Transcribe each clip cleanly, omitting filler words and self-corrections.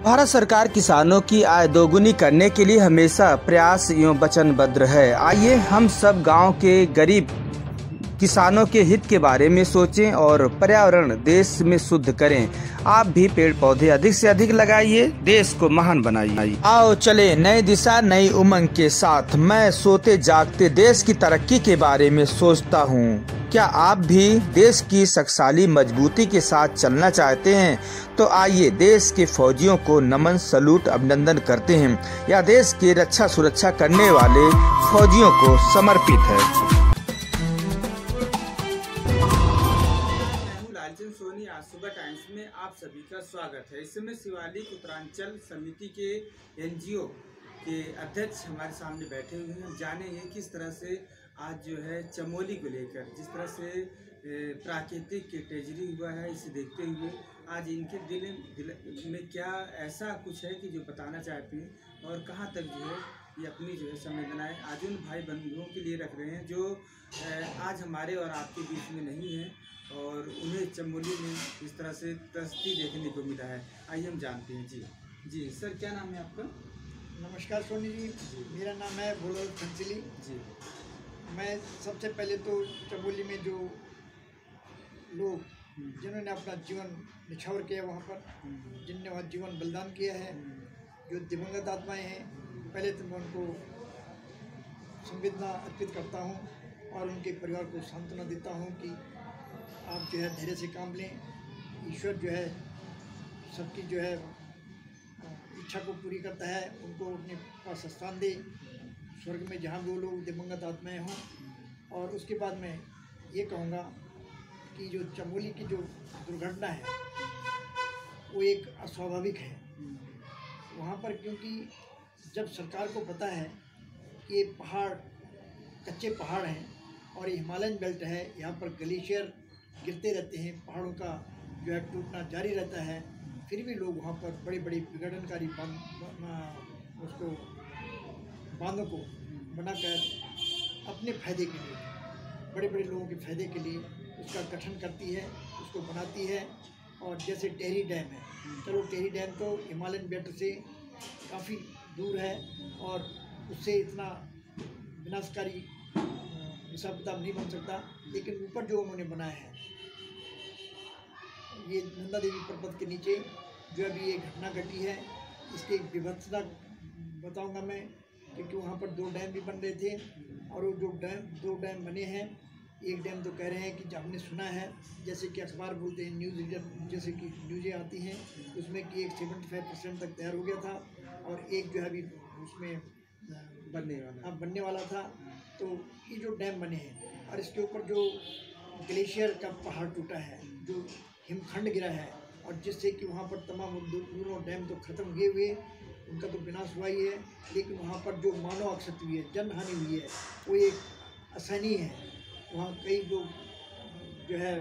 भारत सरकार किसानों की आय दोगुनी करने के लिए हमेशा प्रयास एवं वचनबद्ध है। आइए हम सब गांव के गरीब किसानों के हित के बारे में सोचें और पर्यावरण देश में शुद्ध करें। आप भी पेड़ पौधे अधिक से अधिक लगाइए, देश को महान बनाइए। आओ चले नई दिशा नई उमंग के साथ। मैं सोते जागते देश की तरक्की के बारे में सोचता हूँ। क्या आप भी देश की शक्तिशाली मजबूती के साथ चलना चाहते हैं? तो आइए देश के फौजियों को नमन सलूट अभिनंदन करते हैं। यह देश की रक्षा सुरक्षा करने वाले फौजियों को समर्पित है। सोनी आज सुबह टाइम्स में आप सभी का स्वागत है। इस समय शिवालिक उत्तरांचल समिति के एनजीओ के अध्यक्ष हमारे सामने बैठे हुए हैं। जानेंगे किस तरह से आज जो है चमोली को लेकर जिस तरह से प्राकृतिक ट्रेजेडी हुआ है, इसे देखते हुए आज इनके दिल में क्या ऐसा कुछ है कि जो बताना चाहते हैं और कहाँ तक जो है ये अपनी जो है संवेदनाएं आज उन भाई बंधुओं के लिए रख रहे हैं जो आज हमारे और आपके बीच में नहीं है और उन्हें चमोली में इस तरह से त्रस्ती देखने को मिला है। आइए हम जानते हैं। जी सर, क्या नाम है आपका? नमस्कार सोनी जी, मेरा नाम है भोला खंचली जी। मैं सबसे पहले तो चमोली में जो लोग जिन्होंने अपना जीवन निछावर किया, वहाँ पर जिनने वहाँ जीवन बलिदान किया है, जो दिवंगत आत्माएं हैं, पहले तो मैं उनको संवेदना अर्पित करता हूँ और उनके परिवार को सांत्वना देता हूँ कि आप जो है धैर्य से काम लें। ईश्वर जो है सबकी जो है इच्छा को पूरी करता है, उनको अपने पास स्थान दे स्वर्ग में, जहाँ वो लोग दिवंगत आत्माएं हों। और उसके बाद मैं ये कहूँगा कि जो चमोली की जो दुर्घटना है वो एक अस्वाभाविक है वहाँ पर, क्योंकि जब सरकार को पता है कि ये पहाड़ कच्चे पहाड़ हैं और ये हिमालयन बेल्ट है, यहाँ पर ग्लेशियर गिरते रहते हैं, पहाड़ों का जो है टूटना जारी रहता है, फिर भी लोग वहाँ पर बड़े बड़े विघटनकारी बांधों को बनाकर अपने फ़ायदे के लिए, बड़े बड़े लोगों के फ़ायदे के लिए उसका गठन करती है, उसको बनाती है। और जैसे टेहरी डैम है, चलो टेहरी डैम तो हिमालयन बेल्ट से काफ़ी दूर है और उससे इतना विनाशकारी हिसाब किताब नहीं बन सकता, लेकिन ऊपर जो उन्होंने बनाया है ये नंदा देवी पर्वत के नीचे जो अभी ये घटना घटी है, इसकी विभत्सता बताऊंगा मैं, क्योंकि वहाँ पर 2 डैम भी बन रहे थे और वो जो दो डैम बने हैं, एक डैम तो कह रहे हैं कि हमने सुना है, जैसे कि अखबार बोलते हैं, न्यूज़ रीडर जैसे कि न्यूज़ें आती हैं उसमें कि एक 75% तक तैयार हो गया था और एक जो है अभी उसमें बनने वाला था। तो ये जो डैम बने हैं और इसके ऊपर जो ग्लेशियर का पहाड़ टूटा है, जो हिमखंड गिरा है, और जिससे कि वहाँ पर तमाम दोनों डैम तो ख़त्म हुए, उनका तो विनाश हुआ ही है, लेकिन वहाँ पर जो मानव क्षति हुई है, जनहानि हुई है, वो एक असहनीय है। वहाँ कई लोग जो है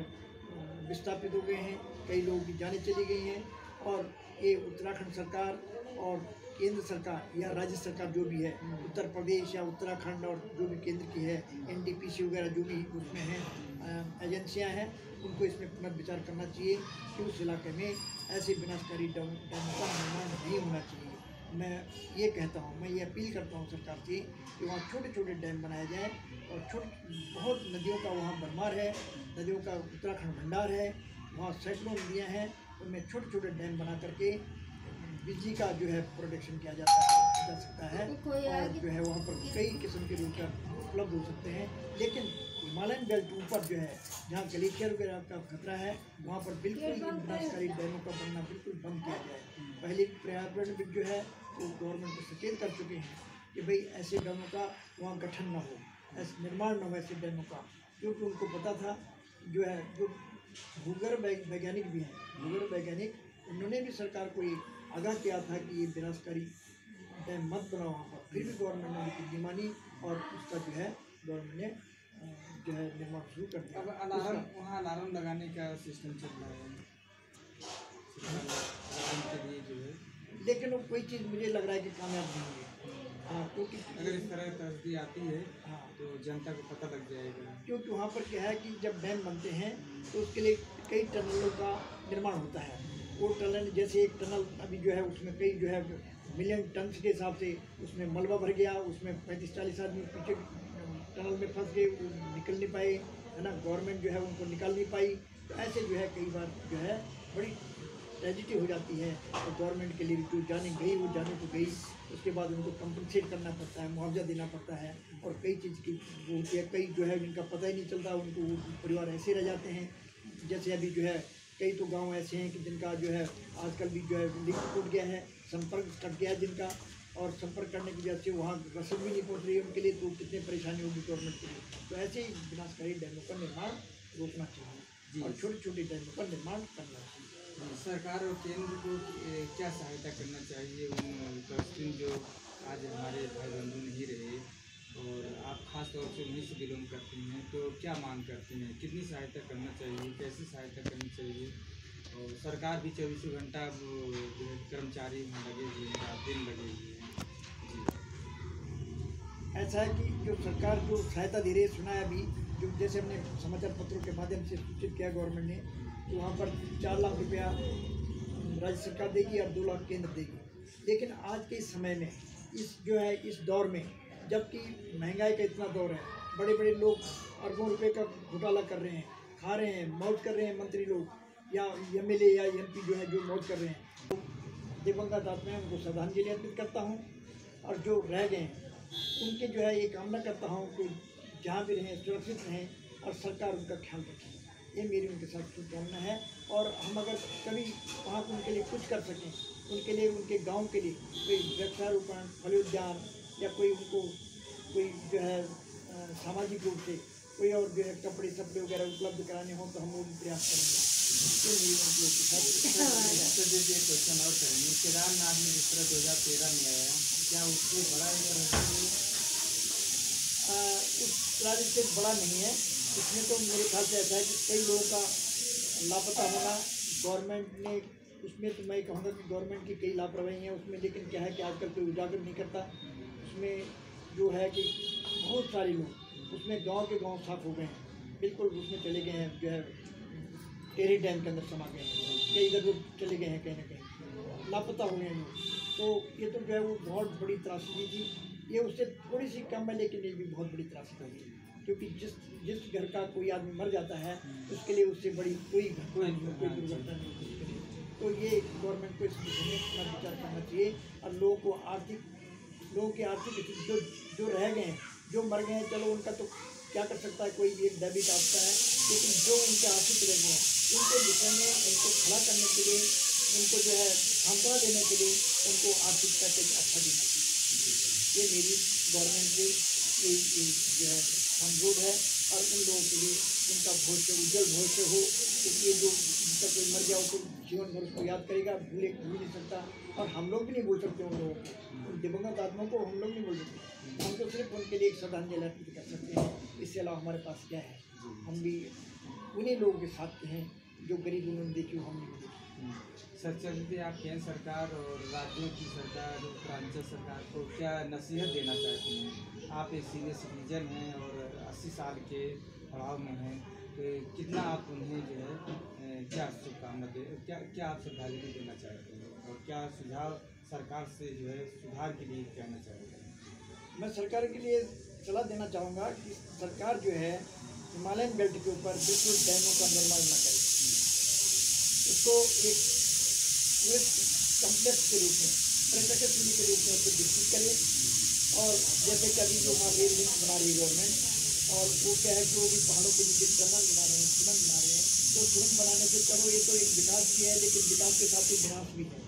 विस्थापित हो गए हैं, कई लोगों की जानें चली गई हैं और ये उत्तराखंड सरकार और केंद्र सरकार या राज्य सरकार जो भी है, उत्तर प्रदेश या उत्तराखंड और जो भी केंद्र की है, NTPC वगैरह जो भी उसमें हैं एजेंसियां हैं, उनको इसमें पुनर्विचार करना चाहिए कि उस इलाके में ऐसे विनाशकारी डैमों का निर्माण नहीं होना चाहिए। मैं ये कहता हूँ, मैं ये अपील करता हूँ सरकार से कि वहाँ छोटे छोटे डैम बनाए जाएँ और बहुत नदियों का वहाँ भरमार है, नदियों का उत्तराखंड भंडार है, वहाँ सैकड़ों नदियाँ हैं, उनमें छोटे छोटे डैम बना करके बिजली का जो है प्रोडक्शन किया जा सकता है और जो है वहाँ पर कई किस्म के रोजगार उपलब्ध हो सकते हैं। लेकिन हिमालयन बेल्ट ऊपर जो है, जहाँ ग्लेशियर वगैरह का खतरा है, वहाँ पर बिल्कुल विनाशकारी डैमों का बनना बिल्कुल बंद किया जाए। पहले पर्यावरण जो है वो गवर्नमेंट को सचेत कर चुके हैं कि भाई ऐसे डैमों का वहाँ गठन ना हो, ऐसे निर्माण ना हो ऐसे डैमों का, क्योंकि उनको पता था जो है, जो भूगर्भ वैज्ञानिक भी हैं, भूगर्भ वैज्ञानिक, उन्होंने भी सरकार को ये आगाह किया था कि ये विनाशकारी डैम मत बनाओ वहाँ पर, फिर भी गवर्नमेंट ने उनकी मानी और उसका जो है गवर्नमेंट ने जो है निर्माण शुरू कर दिया। अब वहाँ अलार्म लगाने का सिस्टम चल रहा है के लिए जो है, लेकिन वो कोई चीज़ मुझे लग रहा है कि कामयाब नहीं है। हाँ, क्योंकि अगर इस तरह तस्दी आती है हाँ तो जनता को पता लग जाएगा, क्योंकि वहाँ पर क्या है कि जब डैम बनते हैं तो उसके लिए कई टनलों का निर्माण होता है वो टनल जैसे एक टनल अभी जो है उसमें कई जो है मिलियन टन के हिसाब से उसमें मलबा भर गया, उसमें 35-40 आदमी पीछे टनल में फंस गए, वो निकल नहीं पाए, है ना। गवर्नमेंट जो है उनको निकाल नहीं पाई। तो ऐसे जो है कई बार जो है बड़ी ट्रेजिडी हो जाती है। तो गवर्नमेंट के लिए जो जाने गई वो जाने तो गई, उसके बाद उनको कंपनसेट करना पड़ता है, मुआवजा देना पड़ता है, और कई चीज़ की वो होती है। कई जो है जिनका पता ही नहीं चलता, उनको परिवार ऐसे रह जाते हैं। जैसे अभी जो है कई तो गांव ऐसे हैं कि जिनका जो है आजकल भी जो है लिंक टूट गया है, संपर्क कट गया है जिनका, और संपर्क करने की वजह से वहाँ रसद भी नहीं पहुँच रही है उनके लिए, तो कितनी परेशानी होगी गवर्नमेंट के लिए। तो ऐसे ही विनाशकारी डैमों का निर्माण रोकना चाहिए और छोटे छोटे डैमों का निर्माण करना चाहिए। सरकार और केंद्र को क्या सहायता करना चाहिए उन तस्वीर जो आज हमारे भाई बंधु नहीं रहे, और आप खास तौर से उन्हीं से बिलोंग करती हैं, तो क्या मांग करती हैं, कितनी सहायता करना चाहिए, कैसी सहायता करनी चाहिए? और सरकार भी 24 घंटा जो है कर्मचारी वहाँ लगे हुए हैं, रात दिन लगे हुए हैं। जी, ऐसा है कि जो सरकार जो सहायता दे रही है, सुना है अभी जो जैसे हमने समाचार पत्रों के माध्यम से सूचित किया गवर्नमेंट ने कि वहाँ पर 4 लाख रुपया राज्य सरकार देगी और 2 लाख केंद्र देगी। लेकिन आज के इस समय में इस जो है इस दौर में, जबकि महंगाई का इतना दौर है, बड़े बड़े लोग अरबों रुपए का घोटाला कर रहे हैं, खा रहे हैं, मौज कर रहे हैं, मंत्री लोग या एमएलए या एमपी जो है जो मौज कर रहे हैं, तो दिवंगत आत्मा है उनको श्रद्धांजलि अर्पित करता हूँ। और जो रह गए हैं उनके जो है ये कामना करता हूँ कि जहाँ भी रहें सुरक्षित रहें और सरकार उनका ख्याल रखें। ये मेरी उनके साथ शुभकामना है। और हम अगर कभी वहाँ उनके लिए कुछ कर सकें, उनके लिए उनके गांव के लिए कोई वृक्षारोपण, फलोद्यान या कोई उनको कोई जो है सामाजिक रूप से कोई और जो है कपड़े सपड़े वगैरह उपलब्ध कराने हों तो हम वो भी प्रयास करेंगे। ये मेरी उन लोगों के साथ। तो देखिए क्वेश्चन और करेंगे, केदारनाथ में जिस तरह 2013 में आया, क्या उससे बड़ा उस राज्य से बड़ा नहीं है। इसमें तो मेरे ख्याल से ऐसा है कि कई लोगों का लापता होना, गवर्नमेंट ने उसमें तो मैं कहूँगा कि गवर्नमेंट की कई लापरवाही हैं उसमें। लेकिन क्या है कि आजकल कोई उजागर नहीं करता। उसमें जो है कि बहुत सारे लोग उसमें गांव के गांव साफ हो गए हैं, बिल्कुल उसमें चले गए हैं, जो है टेरी डैम के अंदर समा गए हैं, कई इधर चले गए हैं, कहीं ना कहीं लापता हो गए हैं लोग। तो ये तो जो है वो बहुत बड़ी त्रासदी थी। ये उससे थोड़ी सी कम है, लेकिन ये भी बहुत बड़ी त्रासदी है, क्योंकि जिस घर का कोई आदमी मर जाता है उसके लिए उससे बड़ी कोई घटना नहीं हो, कोई दुर्घटना नहीं होती उसके लिए। तो ये गवर्नमेंट को इस विषय में अपना विचार करना चाहिए। और लोगों की आर्थिक जो रह गए हैं, जो मर गए हैं, चलो उनका तो क्या कर सकता है कोई, एक दैविक आपदा है। लेकिन जो उनके आश्रित रह गए हैं उनके विषय में उनको खड़ा करने के लिए, उनको जो है सांत्वना देने के लिए उनको आर्थिक पैकेज अच्छा देना चाहिए। ये मेरी गवर्नमेंट से जो है अनुरोध है। और उन लोगों के लिए उनका भविष्य उज्जवल भविष्य हो, क्योंकि जो जिनका कोई मर गया हो तो जीवन भर उसको याद करेगा, भूल नहीं सकता। और हम लोग भी नहीं भूल सकते उन लोगों को, उन दिवंगत आत्माओं को हम लोग नहीं भूल सकते। हम तो सिर्फ उनके लिए एक श्रद्धांजलि अर्पित कर सकते हैं। इससे अलावा हमारे पास क्या है? हम भी उन्हीं लोगों के साथ के हैं जो गरीब उन्होंने देखी हो, हमने भी देखी। सर, चलते आप केंद्र सरकार और राज्यों की सरकार, प्रांतीय सरकार को क्या नसीहत देना चाहते हैं? आप एक सीनियर सिटीजन हैं और 80 साल के पड़ाव में हैं, तो कितना आप उन्हें जो है क्या शुभकामना क्या आप श्रद्धांजलि देना चाहते हैं, और क्या सुझाव सरकार से जो है सुधार के लिए कहना चाहते हैं? मैं सरकार के लिए सलाह देना चाहूँगा कि सरकार जो है हिमालयन बेल्ट के ऊपर बिल्कुल डैमों का निर्माण न करे, उसको एक टूरिस्ट कम्प्लेक्स के रूप में, पर्यटक स्थली के रूप में उसको विकसित करे। और जैसे कि अभी जो वहाँ रेल लिंक बना रही है गवर्नमेंट, और वो क्या है कि वो भी पहाड़ों के नीचे टनल बना रहे हैं, सुरंग बना रहे हैं। तो सुरंग बनाने से चलो ये तो एक विकास भी है, लेकिन विकास के साथ ही विनाश भी है,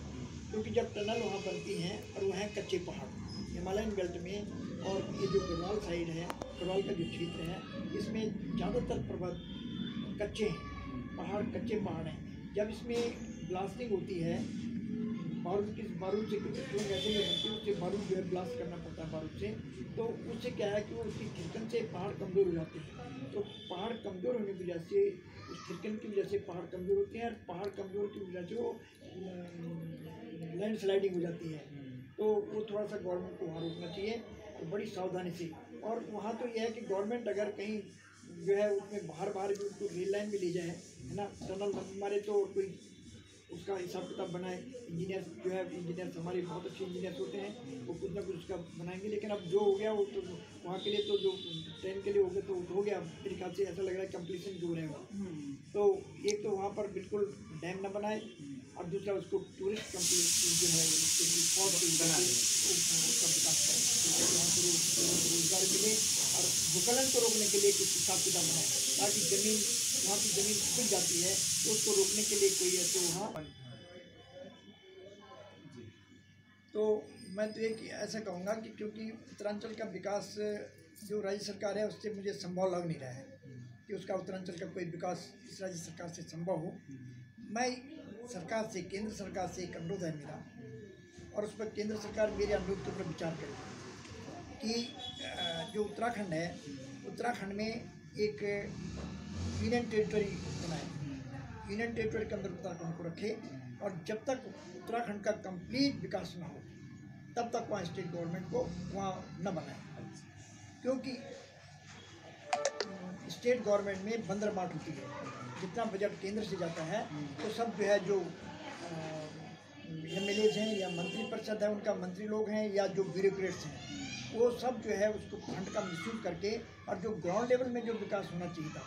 क्योंकि जब टनल वहाँ बनती हैं और वह हैं कच्चे पहाड़ हिमालयन बेल्ट में। और ये जो गढ़वाल साइड है, गढ़वाल का जो क्षेत्र है, इसमें ज़्यादातर पर्वत कच्चे हैं, कच्चे पहाड़ हैं। जब इसमें ब्लास्टिंग होती है बारूद से कुछ जो ऐसे में बनती है, उससे बारूद जो है ब्लास्ट करना पड़ता है बारूद से। तो उससे क्या है कि वो उसकी थिरकन से पहाड़ कमज़ोर हो जाते हैं। तो पहाड़ कमज़ोर होने की वजह से, उस थिरकन की वजह से पहाड़ कमज़ोर होते हैं, और पहाड़ कमज़ोर की वजह से वो लैंड स्लाइडिंग हो जाती है। तो वो थोड़ा सा गवर्नमेंट को वहाँ रोकना चाहिए और बड़ी सावधानी से। और वहाँ तो यह है कि गवर्नमेंट अगर कहीं जो है उसमें बाहर भी उसको रेल लाइन भी ले जाए, है ना, टनल मारे तो कोई उसका हिसाब किताब बनाए। इंजीनियर जो है, इंजीनियर्स हमारे बहुत अच्छे इंजीनियर्स होते हैं, वो कुछ ना कुछ उसका बनाएंगे। लेकिन अब जो हो गया वो तो वहाँ के लिए तो जो ट्रेन के लिए हो गया तो हो गया, मेरे ख्याल से ऐसा लग रहा है कंप्लीसन जो रहेगा। तो एक तो वहाँ पर बिल्कुल डैम न बनाए और दूसरा उसको टूरिस्ट कंप्लीट जो है बना उसका विकास करें, वहाँ पर रोजगार मिले और भूस्खलन को रोकने के लिए कुछ हिसाब किताब बनाए, ताकि ज़मीन वहाँ की ज़मीन सूख जाती है तो उसको रोकने के लिए कोई ऐसे वहाँ। तो मैं तो एक ऐसा कहूँगा कि क्योंकि उत्तरांचल का विकास जो राज्य सरकार है उससे मुझे संभव लग नहीं रहा है कि उसका उत्तरांचल का कोई विकास इस राज्य सरकार से संभव हो। मैं सरकार से, केंद्र सरकार से एक अनुरोध है मेरा, और उस पर केंद्र सरकार मेरे अनुरोध के ऊपर विचार करे कि जो उत्तराखंड है, उत्तराखंड में एक यूनियन टेरिटरी बनाए, यूनियन टेरिटरी के अंदर उत्तराखंड को रखे, और जब तक उत्तराखंड का कंप्लीट विकास ना हो तब तक वहाँ स्टेट गवर्नमेंट को वहाँ न बनाए, क्योंकि स्टेट गवर्नमेंट में बंदरबाट होती है। जितना बजट केंद्र से जाता है तो सब जो है, जो MLAs हैं या मंत्री परिषद है, उनका मंत्री लोग हैं या जो ब्यूरोक्रेट्स हैं, वो सब जो है उसको फंड का मिसयूज करके, और जो ग्राउंड लेवल में जो विकास होना चाहिए था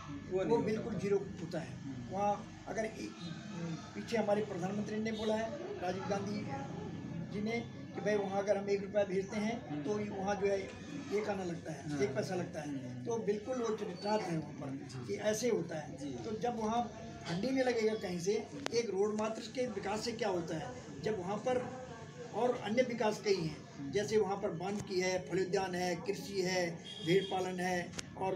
वो बिल्कुल जीरो होता है। वहाँ अगर पीछे हमारे प्रधानमंत्री ने बोला है, राजीव गांधी जी ने, कि भाई वहाँ अगर हम 1 रुपया भेजते हैं तो वहाँ जो है 1 आना लगता है, 1 पैसा लगता है। तो बिल्कुल वो चरित्रार्थ है वहाँ पर कि ऐसे होता है। तो जब वहाँ फंडिंग में लगेगा कहीं से, एक रोड मात्र के विकास से क्या होता है, जब वहाँ पर और अन्य विकास कई हैं, जैसे वहाँ पर बांध की है, फल उद्यान है, कृषि है, भेड़ पालन है, और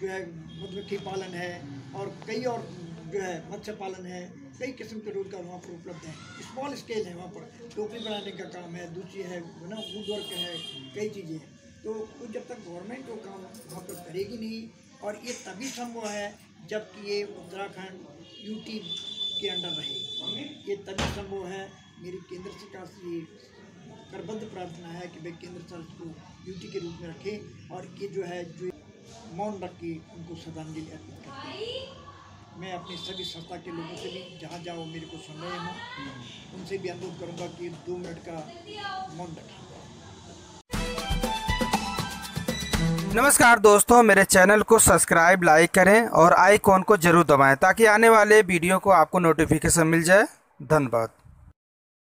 जो है मधुमक्खी पालन है, और कई और जो है मत्स्य पालन है, कई किस्म के रोजगार वहाँ पर उपलब्ध हैं। स्मॉल स्केल है वहाँ पर, टोकरी बनाने का काम है, दूसरी है ना वुड वर्क है, कई चीज़ें हैं। तो वो जब तक गवर्नमेंट वो काम वहाँ पर करेगी नहीं, और ये तभी संभव है जबकि ये उत्तराखंड UT के अंडर रहे, ये तभी संभव है। मेरी केंद्र सरकार से ये करबद्ध प्रार्थना है कि भाई केंद्र सरकार को UT के रूप में रखे, और ये जो है जो मौन रख के उनको श्रद्धांजलि अर्पित करते हैं। मैं अपनी सभी संस्था के लोगों से भी, जहाँ जहाँ मेरे को सुन रहे हों, उनसे भी अनुरोध करूँगा कि 2 मिनट का मौन रखें। नमस्कार दोस्तों, मेरे चैनल को सब्सक्राइब, लाइक करें और आइकॉन को जरूर दबाएं ताकि आने वाले वीडियो को आपको नोटिफिकेशन मिल जाए। धन्यवाद।